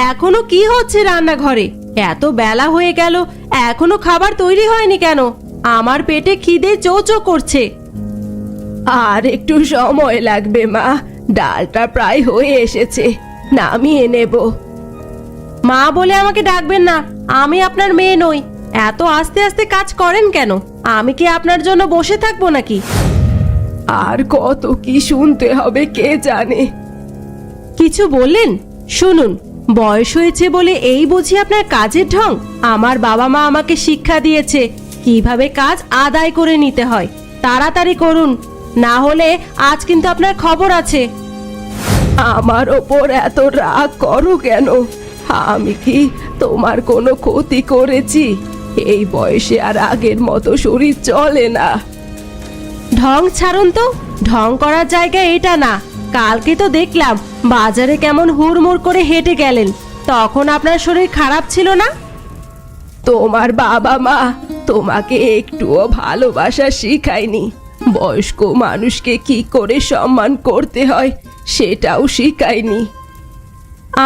এখনো কি হচ্ছে রান্নাঘরে? এত বেলা হয়ে গেল, এখনো খাবার তৈরি হয়নি কেন? আমার পেটে খিদে চো চো করছে। আর একটু সময় লাগবে মা, ডালটা প্রায় হয়ে এসেছে, নামিয়ে নেব। মা বলে আমাকে ডাকবেন না, আমি আপনার মেয়ে নই। এত আস্তে আস্তে কাজ করেন কেন? আমি কি আপনার জন্য বসে থাকবো নাকি? আর কত কি শুনতে হবে কে জানে। কিছু বললেন? শুনুন, বয়স হয়েছে বলে এই বুঝি আপনার কাজের ঢং? আমার বাবা মা আমাকে শিক্ষা দিয়েছে কিভাবে কাজ আদায় করে নিতে হয়। তাড়াতাড়ি করুন, না হলে আজ কিন্তু আপনার খবর আছে। আমার ওপর এত রাগ করো কেন? আমি কি তোমার কোনো ক্ষতি করেছি? এই বয়সে আর আগের মতো শরীর চলে না। ঢং ছাড়ুন তো, ঢং করার জায়গা এটা না। কালকে তো দেখলাম বাজারে কেমন হুড়মুড় করে হেঁটে গেলেন, তখন আপনার শরীর খারাপ ছিল না? তোমার বাবা মা তোমাকে একটুও ভালোবাসা শিখায়নি। বয়স্ক মানুষকে কি করে সম্মান করতে হয় সেটাও শিখায়নি।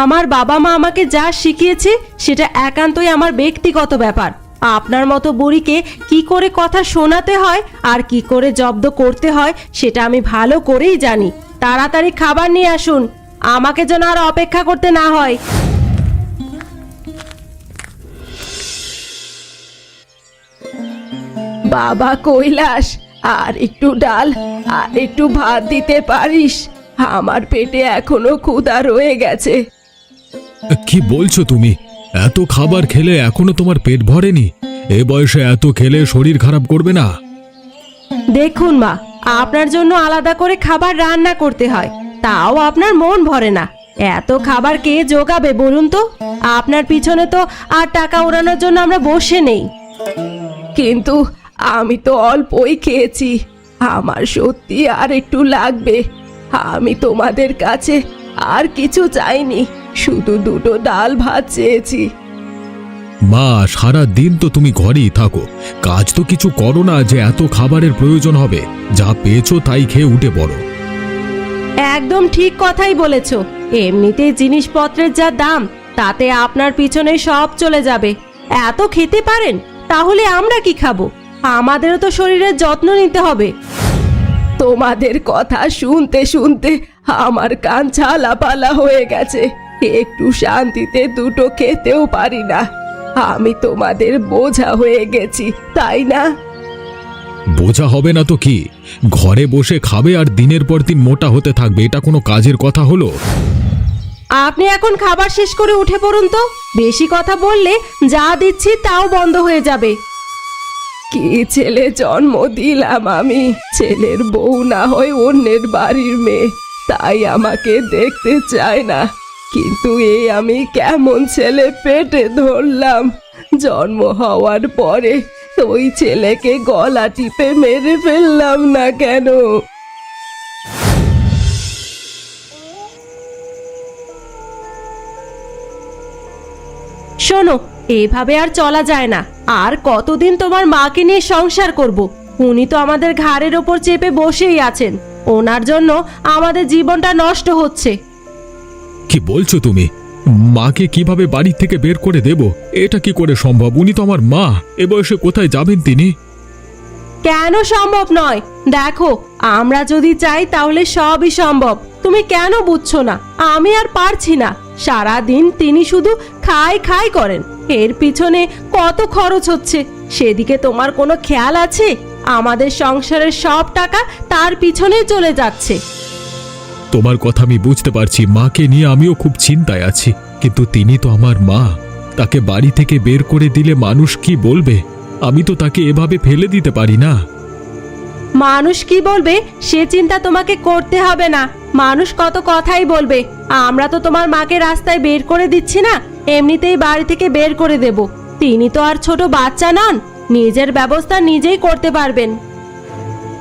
আমার বাবা মা আমাকে যা শিখিয়েছে সেটা একান্তই আমার ব্যক্তিগত ব্যাপার। আপনার মতো বুড়িকে কি করে কথা শোনাতে হয় আর কি করে জব্দ করতে হয় সেটা আমি ভালো করেই জানি। তাড়াতাড়ি খাবার নিয়ে আসুন, আমাকে যেন আর অপেক্ষা করতে না হয়। বাবা কৈলাস, আর একটু ডাল আর একটু ভাত দিতে পারিস? আমার পেটে এখনো ক্ষুধা রয়ে গেছে। কি বলছো তুমি? এত খাবার খেলে এখনো তোমার পেট ভরেনি? এ বয়সে এত খেলে শরীর খারাপ করবে না? দেখুন মা, আপনার জন্য আলাদা করে খাবার রান্না করতে হয়, তাও আপনার মন ভরে না। এত খাবার কে জোগাবে বলুন তো? আপনার পিছনে তো আর টাকা ওড়ানোর জন্য আমরা বসে নেই। কিন্তু আমি তো অল্পই খেয়েছি, আমার সত্যি আর একটু লাগবে। আমি তোমাদের কাছে আর কিছু চাইনি, শুধু দুটো ডাল ভাত চেয়েছি। মা, সারা দিন তো তুমি ঘরেই থাকো, কাজ তো কিছু করো না যে এত খাবারের প্রয়োজন হবে। যা পেয়েছো তাই খেয়ে উঠে পড়ো। একদম ঠিক কথাই বলেছো। এমনিতেই জিনিসপত্রের যা দাম, তাতে আপনার পিছনে সব চলে যাবে। এত খেতে পারেন, তাহলে আমরা কি খাবো? আমাদেরও তো শরীরের যত্ন নিতে হবে। তোমাদের কথা শুনতে শুনতে আমার কান ঝালাপালা হয়ে গেছে, একটু শান্তিতে দুটো খেতেও পারি না। আমি তোমাদের বোঝা হয়ে গেছি, তাই না? বোঝা হবে না তো কি? ঘরে বসে খাবে আর দিনের পর দিন মোটা হতে থাকবে, এটা কোনো কাজের কথা হলো? আপনি এখন খাবার শেষ করে উঠে পড়ুন তো। বেশি কথা বললে যা দিচ্ছি তাও বন্ধ হয়ে যাবে। কি ছেলে জন্ম দিলাম আমি! ছেলের বউ না হয় অন্যের বাড়ির মেয়ে, তাই আমাকে দেখতে চায় না। কিন্তু এই আমি কেমন ছেলে পেটে ধরলাম! জন্ম হওয়ার পরে ওই ছেলেকে গলা টিপে মেরে ফেললাম না কেন? শোনো, এভাবে আর চলা যায় না। আর কতদিন তোমার মাকে নিয়ে সংসার করব? উনি তো আমাদের ঘাড়ের ওপর চেপে বসেই আছেন। ওনার জন্য আমাদের জীবনটা নষ্ট হচ্ছে। কি বলছো তুমি? মাকে কিভাবে বাড়ি থেকে বের করে দেব? এটা কি করে সম্ভব? উনি তো আমার মা, এ বয়সে কোথায় যাবেন তিনি? কেন সম্ভব নয়? দেখো, আমরা যদি চাই তাহলে সবই সম্ভব। তুমি কেন বুঝছো না? আমি আর পারছি না। সারা দিন তিনি শুধু খাই খাই করেন, এর পিছনে কত খরচ হচ্ছে সেদিকে তোমার কোনো খেয়াল আছে? আমাদের সংসারের সব টাকা তার পিছনেই চলে যাচ্ছে। তোমার কথা আমি বুঝতে পারছি, মাকে নিয়ে আমিও খুব চিন্তায় আছি, কিন্তু তিনি তো আমার মা। তাকে বাড়ি থেকে বের করে দিলে মানুষ কি বলবে? আমি তো তাকে এভাবে ফেলে দিতে পারি না। মানুষ কি বলবে সে চিন্তা তোমাকে করতে হবে না। মানুষ কত কথাই বলবে। আমরা তো তোমার মাকে রাস্তায় বের করে দিচ্ছি না, এমনিতেই বাড়ি থেকে বের করে দেব। তিনি তো আর ছোট বাচ্চা নন, নিজের ব্যবস্থা নিজেই করতে পারবেন।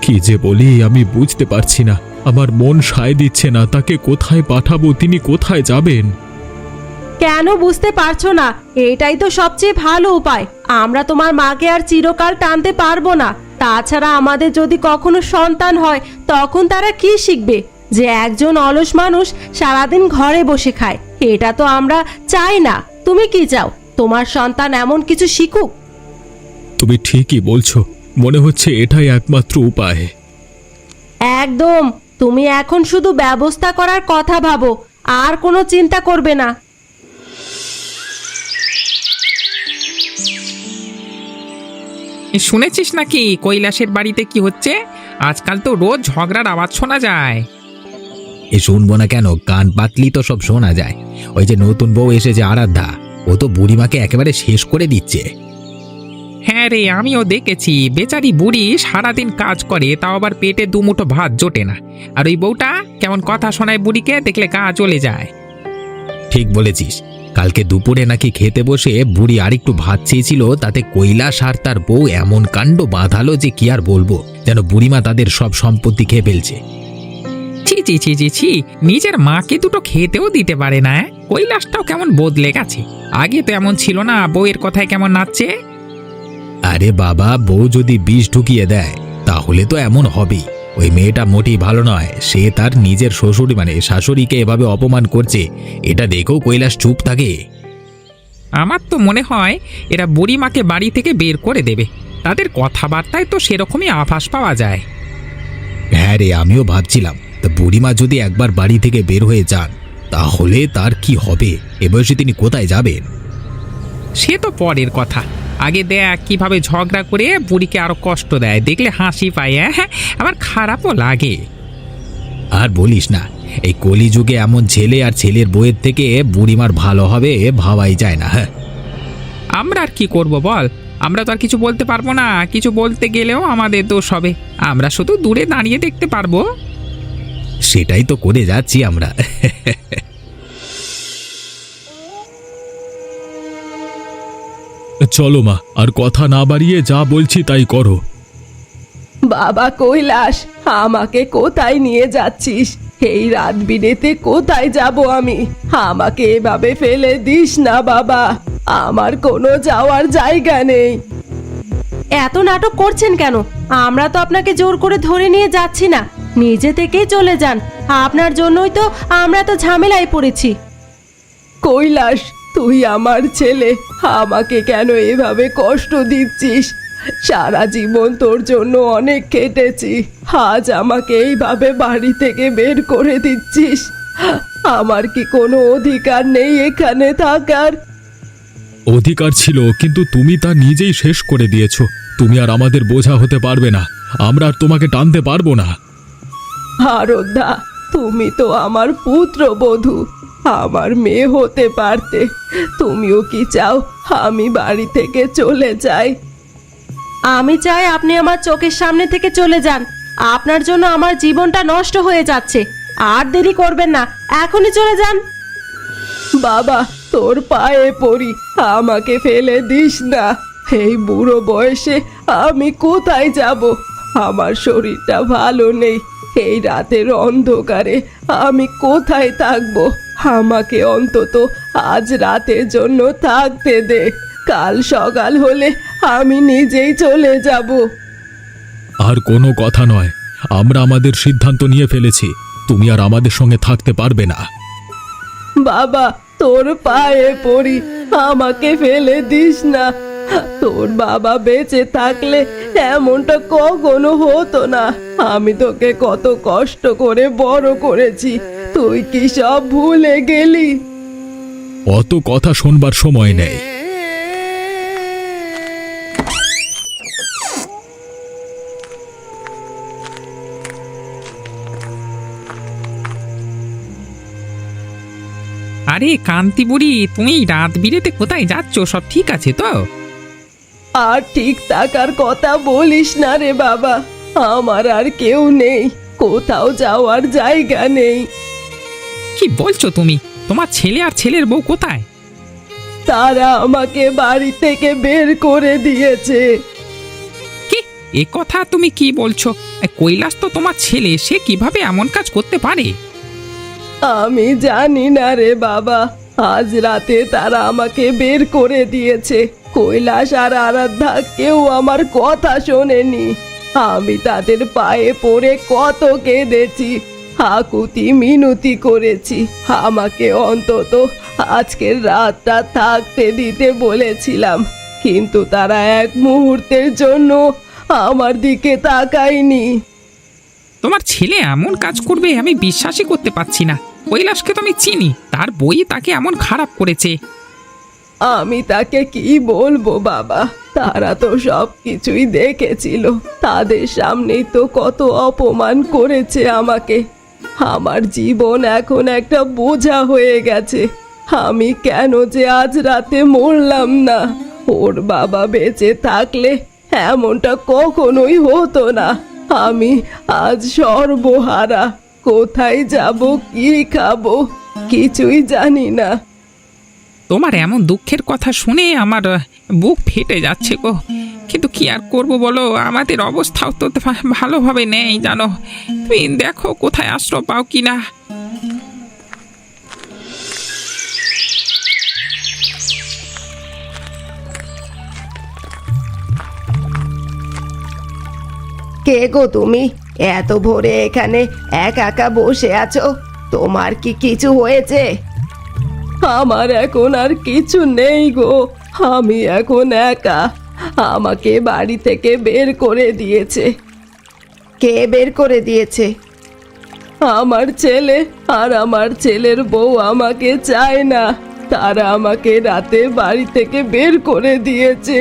কি যে বলি আমি বুঝতে পারছি না, আমার মন সায় দিচ্ছে না। তাকে কোথায় পাঠাবো? তিনি কোথায় যাবেন? কেন বুঝতে পারছো না? এটাই তো সবচেয়ে ভালো উপায়। আমরা তোমার মাকে আর চিরকাল টানতে পারবো না। তাছাড়া আমাদের যদি কখনো সন্তান হয়, তখন তারা কি শিখবে? যে একজন অলস মানুষ সারাদিন ঘরে বসে খায়, এটা তো আমরা চাই না। তুমি কি চাও তোমার সন্তান এমন কিছু শিখুক? তুমি ঠিকই বলছো, মনে হচ্ছে এটাই একমাত্র উপায়। একদম। তুমি এখন শুধু ব্যবস্থা করার কথা ভাবো, আর কোনো চিন্তা করবে না। শুনেছিস নাকি কৈলাসের বাড়িতে কি হচ্ছে? আজকাল তো রোজ ঝগড়ার আওয়াজ শোনা যায়। শুনবো না কেন, কান পাতলি তো সব শোনা যায়। ওই যে নতুন বউ এসেছে আরাধ্যা, ও তো বুড়িমাকে একেবারে শেষ করে দিচ্ছে। হ্যাঁ রে, আমিও দেখেছি। বেচারি বুড়ি সারাদিন কাজ করে, তাও আবার পেটে দুমুঠো ভাত জোটে না। আর ওই বউটা কেমন কথা শোনায় বুড়িকে, দেখলে গা জ্বলে যায়। ঠিক বলেছিস, কালকে দুপুরে নাকি খেতে বসে বুড়ি আরেকটু ভাত চেয়েছিল, তাতে কৈলাস আর তার বউ এমন কাণ্ড বাঁধালো যে কি আর বলবো, যেন বুড়িমা তাদের সব সম্পত্তি খেয়ে ফেলছে। ছি ছি ছি ছি ছি, নিজের মাকে দুটো খেতেও দিতে পারে না। কৈলাসটাও কেমন বদলে গেছে, আগে তো এমন ছিল না। বউয়ের কথায় কেমন নাচছে। আরে বাবা, বউ যদি বিষ ঢুকিয়ে দেয় তাহলে তো এমন হবেই। ওই মেয়েটা মোটেই ভালো নয়, সে তার নিজের শ্বশুর মানে শাশুড়িকে এভাবে অপমান করছে, এটা দেখেও কৈলাস চুপ থাকে? আমার তো মনে হয় এরা বুড়িমাকে বাড়ি থেকে বের করে দেবে। তাদের কথাবার্তায় তো সেরকমই আভাস পাওয়া যায়। হ্যাঁ রে, আমিও ভাবছিলাম, তা বুড়িমা যদি একবার বাড়ি থেকে বের হয়ে যান তাহলে তার কি হবে? এ বয়সে তিনি কোথায় যাবেন? সে তো পরের কথা। আগে দেখ কিভাবে ঝগড়া করে বুড়িকে আরো কষ্ট দেয়, দেখলে হাসি পায়। হ্যাঁ, আমার খারাপও লাগে। আর বলিস না, এই কলিযুগে এমন ছেলে আর ছেলের বউয়ের থেকে বুড়িমার ভালো হবে ভাবাই যায় না। হ্যাঁ, আমরা আর কি করব বল? আমরা তো আর কিছু বলতে পারবো না। কিছু বলতে গেলেও আমাদের দোষ হবে। আমরা শুধু দূরে দাঁড়িয়ে দেখতে পারবো। সেটাই তো করে যাচ্ছি আমরা। চলো মা, আর কথা না বাড়িয়ে যা বলছি তাই করো। বাবা কৈলাস, আমাকে কোথায় নিয়ে যাচ্ছিস? এই রাত বিরেতে কোথায় যাব আমি? আমাকে এভাবে ফেলে দিস না বাবা, আমার কোনো যাওয়ার জায়গা নেই। এত নাটক করছেন কেন? আমরা তো আপনাকে জোর করে ধরে নিয়ে যাচ্ছি না, নিজে থেকেই চলে যান। আপনার জন্যই তো আমরা তো ঝামেলায় পড়েছি। কৈলাস, তুই আমার ছেলে, আমাকে কেন এভাবে কষ্ট দিচ্ছিস? সারা জীবন তোর জন্য অনেক কেটেছি, আজ আমাকে এইভাবে বাড়ি থেকে বের করে দিচ্ছিস? আমার কি কোনো অধিকার নেই এখানে থাকার? অধিকার ছিল, কিন্তু তুমি তা নিজেই শেষ করে দিয়েছো। তুমি আর আমাদের বোঝা হতে পারবে না, আমরা আর তোমাকে টানতে পারবো না। আরাধ্যা, তুমি তো আমার পুত্রবধূ, আমার মেয়ে হতে পারতে। তুমিও কি চাও আমি বাড়ি থেকে চলে যাই? আমি চাই আপনি আমার চোখের সামনে থেকে চলে যান। আপনার জন্য আমার জীবনটা নষ্ট হয়ে যাচ্ছে। আর দেরি করবেন না, এখনই চলে যান। বাবা, তোর পায়ে পড়ি, আমাকে ফেলে দিস না। এই বুড়ো বয়সে আমি কোথায় যাব? আমার শরীরটা ভালো নেই, এই রাতের অন্ধকারে আমি কোথায় থাকবো? আমাকে অন্তত আজ রাতের জন্য থাকতে দে, কাল সকাল হলে আমি নিজেই চলে যাব। আর কোনো কথা নয়, আমরা আমাদের সিদ্ধান্ত নিয়ে ফেলেছি। তুমি আর আমাদের সঙ্গে থাকতে পারবে না। বাবা, তোর পায়ে পড়ি, আমাকে ফেলে দিস না। তোর বাবা বেঁচে থাকলে এমনটা কখনো হতো না। আমি তোকে কত কষ্ট করে বড় করেছি, তুই কি সব ভুলে গেলি? অত কথা শোনবার সময় নেই। আরে কান্তি বুড়ি, তুমি রাত বিরেতে কোথায় যাচ্ছ? সব ঠিক আছে তো? আর ঠিক থাকার কথা বলিস না রে বাবা, আমার আর কেউ নেই, কোথাও যাওয়ার জায়গা নেই। কি বলছো তুমি? তোমার ছেলে আর ছেলের বউ কোথায়? তারা আমাকে বাড়ি থেকে বের করে দিয়েছে। কি এ কথা তুমি কি বলছো? কৈলাস তো তোমার ছেলে, সে কিভাবে এমন কাজ করতে পারে? আমি জানি না রে বাবা, আজ রাতে তারা আমাকে বের করে দিয়েছে। কৈলাস আর আরাধ্যা কেউ আমার কথা শোনেনি। আমি তাদের পায়ে পড়ে কত কেঁদেছি, আকুতি মিনতি করেছি আমাকে অন্তত আজকের রাতটা থাকতে দিতে বলেছিলাম, কিন্তু তারা এক মুহূর্তের জন্য আমার দিকে তাকায়নি। তোমার ছেলে এমন কাজ করবে আমি বিশ্বাসই করতে পারছি না। কৈলাসকে তো আমি চিনি, তার বই তাকে এমন খারাপ করেছে। আমি তাকে কি বলবো বাবা, তারা তো সব কিছুই দেখেছিল, তাদের সামনেই তো কত অপমান করেছে আমাকে। আমার জীবন এখন একটা বোঝা হয়ে গেছে। আমি কেন যে আজ রাতে মরলাম না? ওর বাবা বেঁচে থাকলে এমনটা কখনোই হতো না। আমি আজ সর্বহারা, কোথায় যাব, কি খাবো, কিছুই জানি না। তোমার এমন দুঃখের কথা শুনে আমার বুক ফেটে যাচ্ছে গো। কিন্তু কি আর করব বলো, আমাদের অবস্থাও তো ভালোভাবে নেই জানো। তুমি দেখো কোথায় আশ্রয় পাও কিনা। কে গো তুমি? এত ভোরে এখানে একা একা বসে আছো, তোমার কি কিছু হয়েছে? আমার এখন আর কিছু নেই গো, আমি এখন একা। আমাকে বাড়ি থেকে বের করে দিয়েছে। কে বের করে দিয়েছে? আমার ছেলে আর আমার ছেলের বউ আমাকে চায় না, তারা আমাকে রাতে বাড়ি থেকে বের করে দিয়েছে।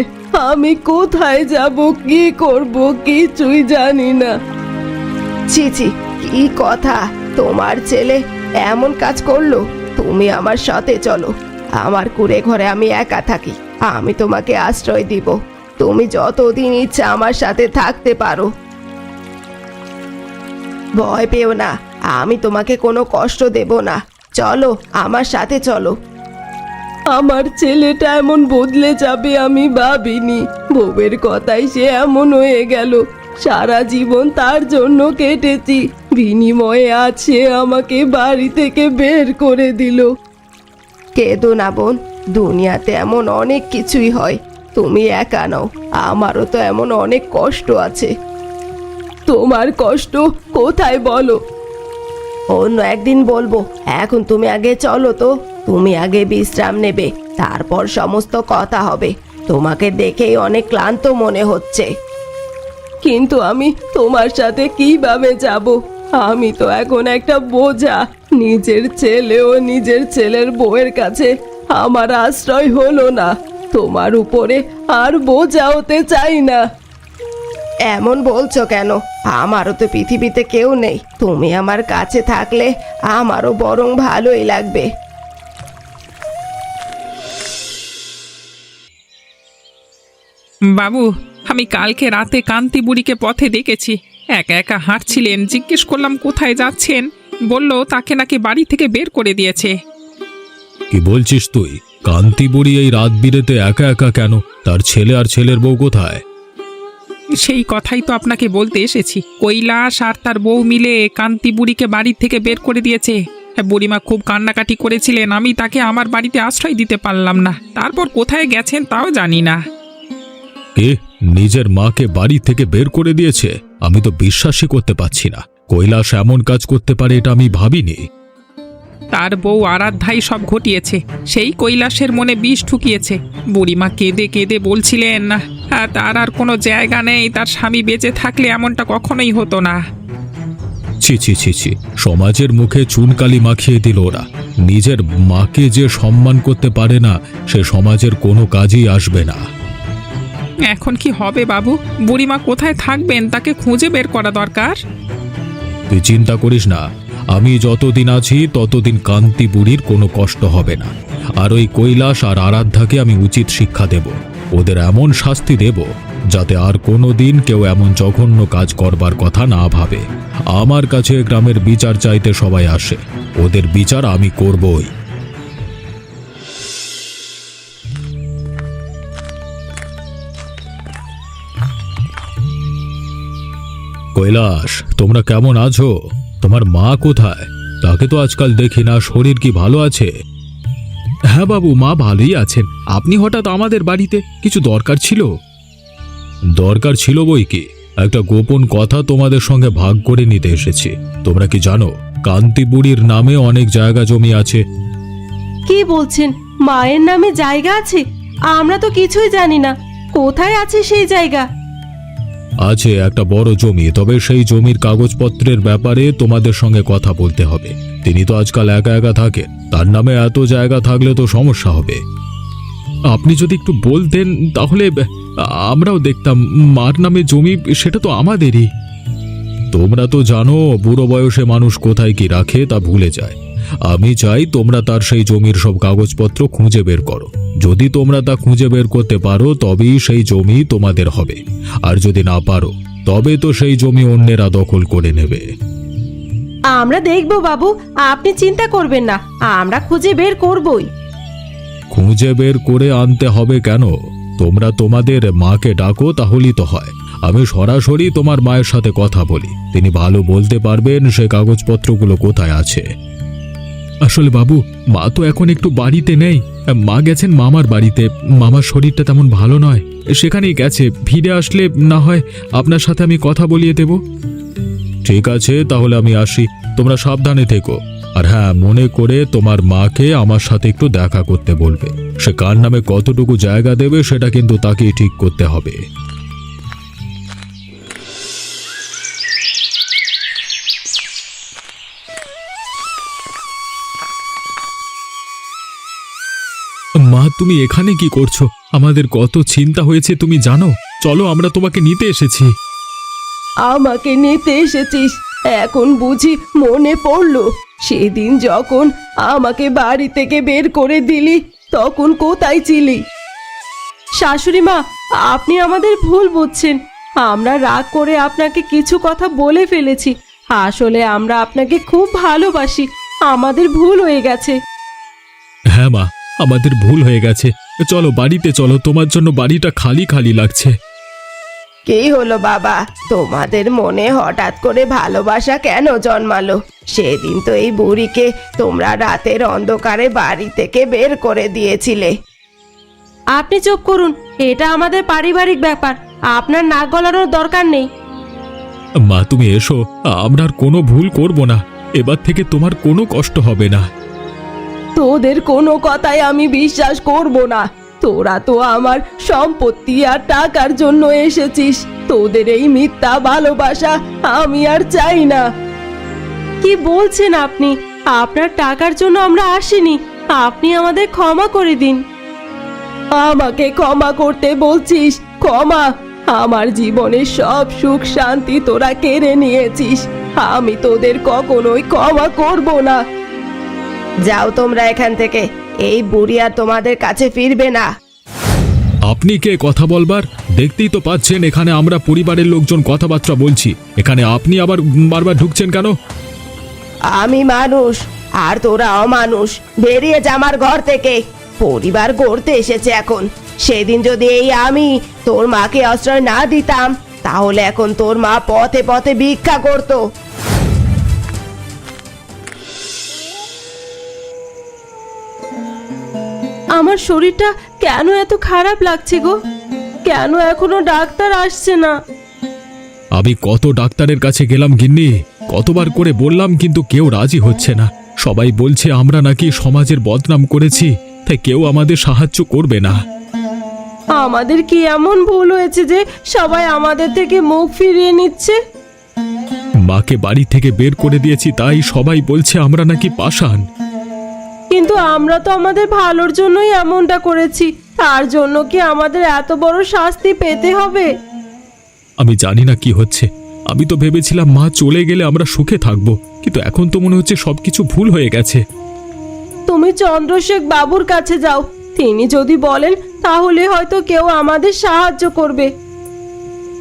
আমি কোথায় যাব, কি করব, কিছুই জানি না। ছি ছি, কি কথা! তোমার ছেলে এমন কাজ করলো? তুমি আমার সাথে চলো, আমার কুঁড়ে ঘরে আমি একা থাকি, আমি তোমাকে আশ্রয় দিব। তুমি যতদিন ইচ্ছা আমার সাথে থাকতে পারো। ভয় পেও না, আমি তোমাকে কোনো কষ্ট দেব না। চলো, আমার সাথে চলো। আমার ছেলেটা এমন বদলে যাবে আমি ভাবিনি। বউয়ের কথাই সে এমন হয়ে গেল। সারা জীবন তার জন্য কেটেছি, বিনিময়ে আজ সে আমাকে বাড়ি থেকে বের করে দিল। কেঁদো না বোন, দুনিয়াতে এমন অনেক কিছুই হয়, তুমি একা নও, আমারও তো এমন অনেক কষ্ট আছে। তোমার কষ্ট কোথায় বলো? অন্য একদিন বলবো, এখন তুমি আগে চলো তো। তুমি আগে বিশ্রাম নেবে, তারপর সমস্ত কথা হবে। তোমাকে দেখেই অনেক ক্লান্ত মনে হচ্ছে। কিন্তু আমি তোমার সাথে কিভাবে যাব? আমি তো এখন একটা বোঝা। নিজের ছেলে ও নিজের ছেলের বউয়ের কাছে আমার আশ্রয় হলো না, তোমার উপরে আর বোঝা হতে চাই না। এমন বলছো কেন? আমারও তো পৃথিবীতে কেউ নেই, তুমি আমার কাছে থাকলে আমারও বরং ভালোই লাগবে। বাবু, আমি কালকে রাতে কান্তি বুড়িকে পথে দেখেছি, একা একা হাঁটছিলেন। জিজ্ঞেস করলাম কোথায় যাচ্ছেন, বলল তাকে নাকি বাড়ি থেকে বের করে দিয়েছে। কি বলছিস তুই? কান্তি বুড়ি এই রাত বিরেতে একা একা কেন? তার ছেলে আর ছেলের বউ কোথায়? সেই কথাই তো আপনাকে বলতে এসেছি। কৈলাস আর তার বউ মিলে কান্তি বুড়িকে বাড়ি থেকে বের করে দিয়েছে। বুড়িমা খুব কান্নাকাটি করেছিলেন, আমি তাকে আমার বাড়িতে আশ্রয় দিতে পারলাম না। তারপর কোথায় গেছেন তাও জানি না। কে নিজের মাকে বাড়ি থেকে বের করে দিয়েছে? আমি তো বিশ্বাসই করতে পারছি না। কৈলাস এমন কাজ করতে পারে এটা আমি ভাবিনি। তার বউ আরাধ্যাই সব ঘটিয়েছে, সেই কৈলাসের মনে বিষ ঠুকিয়েছে। বুড়িমা কেঁদে কেঁদে বলছিলেন তার আর কোনো জায়গা নেই, তার স্বামী বেঁচে থাকলে এমনটা কখনোই হতো না। ছি ছি ছি ছি, সমাজের মুখে চুনকালি মাখিয়ে দিল ওরা। নিজের মাকে যে সম্মান করতে পারে না, সে সমাজের কোনো কাজেই আসবে না। এখন কি হবে বাবু? বুড়িমা কোথায় থাকবেন তাকে খুঁজে বের করা দরকার। তুই চিন্তা করিস না, আমি যতদিন আছি ততদিন কান্তি বুড়ির কোনো কষ্ট হবে না। আর ওই কৈলাস আর আরাধ্যাকে আমি উচিত শিক্ষা দেব, ওদের এমন শাস্তি দেব যাতে আর কোনো দিন কেউ এমন জঘন্য কাজ করবার কথা না ভাবে। আমার কাছে গ্রামের বিচার চাইতে সবাই আসে, ওদের বিচার আমি করবই। কৈলাস, তোমরা কেমন আছো? তোমার মা কোথায়? তাকে তো আজকাল দেখি না, শরীর কি ভালো আছে? হ্যাঁ বাবু, মা ভালোই আছেন। আপনি হঠাৎ আমাদের বাড়িতে, কিছু দরকার ছিল? দরকার ছিল বই কি, একটা গোপন কথা তোমাদের সঙ্গে ভাগ করে নিতে এসেছি। তোমরা কি জানো কান্তি বুড়ির নামে অনেক জায়গা জমি আছে। কি বলছেন? মায়ের নামে জায়গা আছে? আমরা তো কিছুই জানি না। কোথায় আছে সেই জায়গা? আছে একটা বড় জমি, তবে সেই জমির কাগজপত্রের ব্যাপারে তোমাদের সঙ্গে কথা বলতে হবে। তিনি তো আজকাল একা একা থাকে, তার নামে এত জায়গা থাকলে তো সমস্যা হবে। আপনি যদি একটু বলতেন তাহলে আমরাও দেখতাম। মার নামে জমি, সেটা তো আমাদেরই। তোমরা তো জানো বুড়ো বয়সে মানুষ কোথায় কি রাখে তা ভুলে যায়। আমি চাই তোমরা তার সেই জমির সব কাগজপত্র খুঁজে বের করো। যদি তোমরা তা খুঁজে বের করতে পারো তবেই সেই জমি তোমাদের হবে, আর যদি না পারো তবে তো সেই জমি অন্যেরা দখল করে নেবে। আমরা দেখব বাবু, আপনি চিন্তা করবেন না, আমরা খুঁজে বের করবই। খুঁজে বের করে আনতে হবে কেন? তোমরা তোমাদের মাকে ডাকো, তাহলেই তো হয়। আমি সরাসরি তোমার মায়ের সাথে কথা বলি, তিনি ভালো বলতে পারবেন সে কাগজপত্রগুলো কোথায় আছে। আসলে বাবু, মা তো এখন একটু বাড়িতে নেই। মা গেছেন মামার বাড়িতে। মামার শরীরটা তেমন ভালো নয়, সেখানেই গেছে। ফিরে আসলে না হয় আপনার সাথে আমি কথা বলিয়ে দেব। ঠিক আছে, তাহলে আমি আসি। তোমরা সাবধানে থেকো। আর হ্যাঁ, মনে করে তোমার মাকে আমার সাথে একটু দেখা করতে বলবে। সে কার নামে কতটুকু জায়গা দেবে সেটা কিন্তু তাকেই ঠিক করতে হবে। মা, তুমি এখানে কি করছো? আমাদের কত চিন্তা হয়েছে তুমি জানো। চলো, আমরা তোমাকে নিতে এসেছি। আমাকে নিতে এসেছিস? এখন বুঝি মনে পড়লো সেদিন যখন আমাকে বাড়ি থেকে বের করে দিলি, তখন কোথায় ছিলি? শাশুড়ি মা, আপনি আমাদের ভুল বুঝছেন। আমরা রাগ করে আপনাকে কিছু কথা বলে ফেলেছি। আসলে আমরা আপনাকে খুব ভালোবাসি। আমাদের ভুল হয়ে গেছে। হ্যাঁ মা, আমাদের ভুল হয়ে গেছে। চলো বাড়িতে চলো, তোমার জন্য বাড়িটা খালি খালি লাগছে। কি হলো বাবা, তোমাদের মনে হঠাৎ করে ভালোবাসা কেন জন্মালো? সেদিন তো এই বুড়িকে তোমরা রাতের অন্ধকারে বাড়ি থেকে বের করে দিয়েছিলে। আপনি চুপ করুন, এটা আমাদের পারিবারিক ব্যাপার। আপনার নাক গলানোর দরকার নেই। মা, তুমি এসো, আমরা আর কোনো ভুল করব না। এবার থেকে তোমার কোনো কষ্ট হবে না। তোদের কোনো কথাই আমি বিশ্বাস করব না। তোরা তো আমার সম্পত্তি আর টাকার জন্য এসেছিস। তোদের এই মিথ্যা ভালোবাসা আমি আর চাই না। কি বলছেন আপনি? আপনার টাকার জন্য আমরা আসিনি। আপনি আমাদের ক্ষমা করে দিন। আমাকে ক্ষমা করতে বলছিস? ক্ষমা? আমার জীবনের সব সুখ শান্তি তোরা কেড়ে নিয়েছিস। আমি তোদের কখনোই ক্ষমা করব না। যাও তোমরা এখান থেকে। এই বুড়ি আর তোমাদের কাছে ফিরবে না। আপনি কে কথা বলবার? দেখতেই তো পাচ্ছেন এখানে আমরা পরিবারের লোকজন কথাবার্তা বলছি। এখানে আপনি আবার বারবার ঢুকছেন কেন? আমি মানুষ আর তোরা অমানুষ। বেরিয়ে যা আমার ঘর থেকে। পরিবার গড়তে এসেছে এখন। সেদিন যদি এই আমি তোর মাকে আশ্রয় না দিতাম, তাহলে এখন তোর মা পথে পথে ভিক্ষা করতো। আমার শরীরটা কেন এত খারাপ লাগছে গো? কেন এখনো ডাক্তার আসছে না? আমি কত ডাক্তারের কাছে গেলাম গিন্নি, কতবার করে বললাম, কিন্তু কেউ রাজি হচ্ছে না। সবাই বলছে আমরা নাকি সমাজের বদনাম করেছি, তাই কেউ আমাদের সাহায্য করবে না। আমাদের কি এমন ভুল হয়েছে যে সবাই আমাদের থেকে মুখ ফিরিয়ে নিচ্ছে? মাকে বাড়ি থেকে বের করে দিয়েছি, তাই সবাই বলছে আমরা নাকি পাষাণ। কিন্তু আমরা তো আমাদের ভালোর জন্যই এমনটা করেছি। তার জন্য কি আমাদের এত বড় শাস্তি পেতে হবে? আমি জানি না কি হচ্ছে। আমি তো ভেবেছিলাম মা চলে গেলে আমরা সুখে থাকবো, কিন্তু এখন তো মনে হচ্ছে সবকিছু ভুল হয়ে গেছে। তুমি চন্দ্রশেখর বাবুর কাছে যাও। তিনি যদি বলেন তাহলে হয়তো কেউ আমাদের সাহায্য করবে।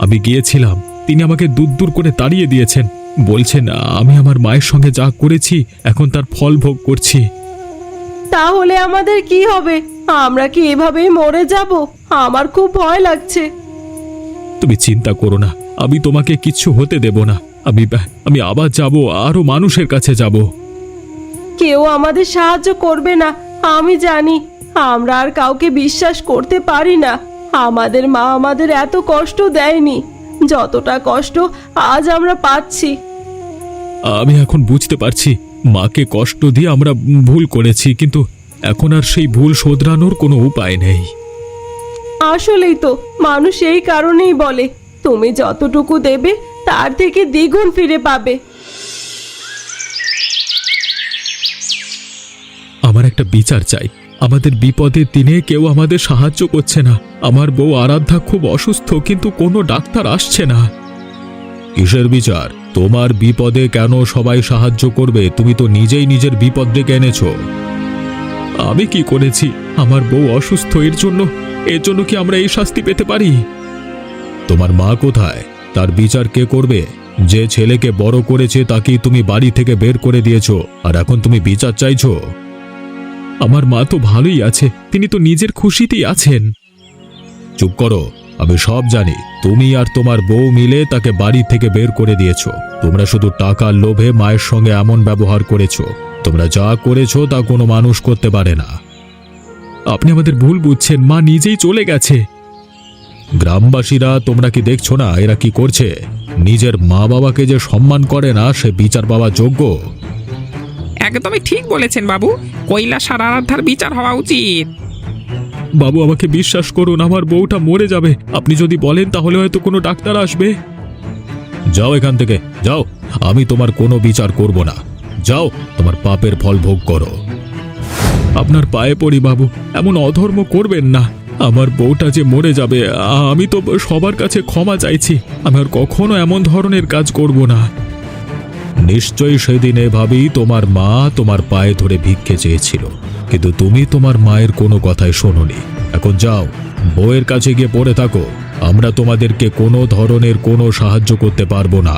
আমি গিয়েছিলাম, তিনি আমাকে দূর দূর করে তাড়িয়ে দিয়েছেন। বলছেন আমি আমার মায়ের সঙ্গে যা করেছি এখন তার ফল ভোগ করছি। তাহলে আমাদের কি হবে? আমরা কি এভাবেই মরে যাব? আমার খুব ভয় লাগছে। তুমি চিন্তা করো না, আমি তোমাকে কিচ্ছু হতে দেব না। আমি আবার যাব, আরো মানুষের কাছে যাব। কেউ আমাদের সাহায্য করবে না, আমি জানি। আমরা আর কাউকে বিশ্বাস করতে পারি না। আমাদের মা আমাদের এত কষ্ট দেয়নি যতটা কষ্ট আজ আমরা পাচ্ছি। আমি এখন বুঝতে পারছি মাকে কষ্ট দিয়ে আমরা ভুল করেছি, কিন্তু এখন আর সেই ভুল শোধরানোর কোনো উপায় নেই। আসলেই তো মানুষ এই কারণেই বলে তুমি যতটুকু দেবে তার থেকে দ্বিগুণ ফিরে পাবে। আমার একটা বিচার চাই। আমাদের বিপদের দিনে কেউ আমাদের সাহায্য করছে না। আমার বউ আরাধ্যা খুব অসুস্থ, কিন্তু কোনো ডাক্তার আসছে না। কিসের বিচার? তোমার বিপদে কেন সবাই সাহায্য করবে? তুমি তো নিজেই নিজের বিপদ ডেকে এনেছো। আমি কি করেছি? আমার বউ অসুস্থ, এর জন্য কি আমরা এই শাস্তি পেতে পারি? তোমার মা কোথায়? তার বিচার কে করবে? যে ছেলেকে বড় করেছে তাকেই তুমি বাড়ি থেকে বের করে দিয়েছো, আর এখন তুমি বিচার চাইছো? আমার মা তো ভালোই আছে, তিনি তো নিজের খুশিতেই আছেন। চুপ করো, আমি সব জানি। তুমি আর তোমার বউ মিলে তাকে বাড়ি থেকে বের করে দিয়েছো। তোমরা শুধু টাকার লোভে মায়ের সঙ্গে এমন ব্যবহার করেছো। তোমরা যা করেছো তা কোনো মানুষ করতে পারে না। আপনি আমাদের ভুল বুঝছেন, মা নিজেই চলে গেছে। গ্রামবাসীরা তোমরা কি দেখছো না এরা কি করছে? নিজের মা বাবাকে যে সম্মান করে না সে বিচার পাওয়া যোগ্য। একদমই ঠিক বলেছেন বাবু, কৈলাস আর আরাধ্যার বিচার হওয়া উচিত। বাবু, আমাকে বিশ্বাস করুন, আমার বউটা মরে যাবে। আপনি যদি বলেন তাহলে হয়তো কোনো ডাক্তার আসবে। যাও এখান থেকে, যাও। আমি তোমার কোনো বিচার করব না। যাও, তোমার পাপের ফল ভোগ করো। আপনার পায়ে পড়ি বাবু, এমন অধর্ম করবেন না। আমার বউটা যে মরে যাবে, আমি তো সবার কাছে ক্ষমা চাইছি। আমি আর কখনো এমন ধরনের কাজ করব না। নিশ্চয়ই সেদিন এভাবেই তোমার মা তোমার পায়ে ধরে ভিক্ষে চেয়েছিল, কিন্তু তুমি তোমার মায়ের কোনো কথাই শোনোনি। এখন যাও, বউয়ের কাছে গিয়ে পড়ে থাকো। আমরা তোমাদেরকে কোনো ধরনের কোনো সাহায্য করতে পারবো না।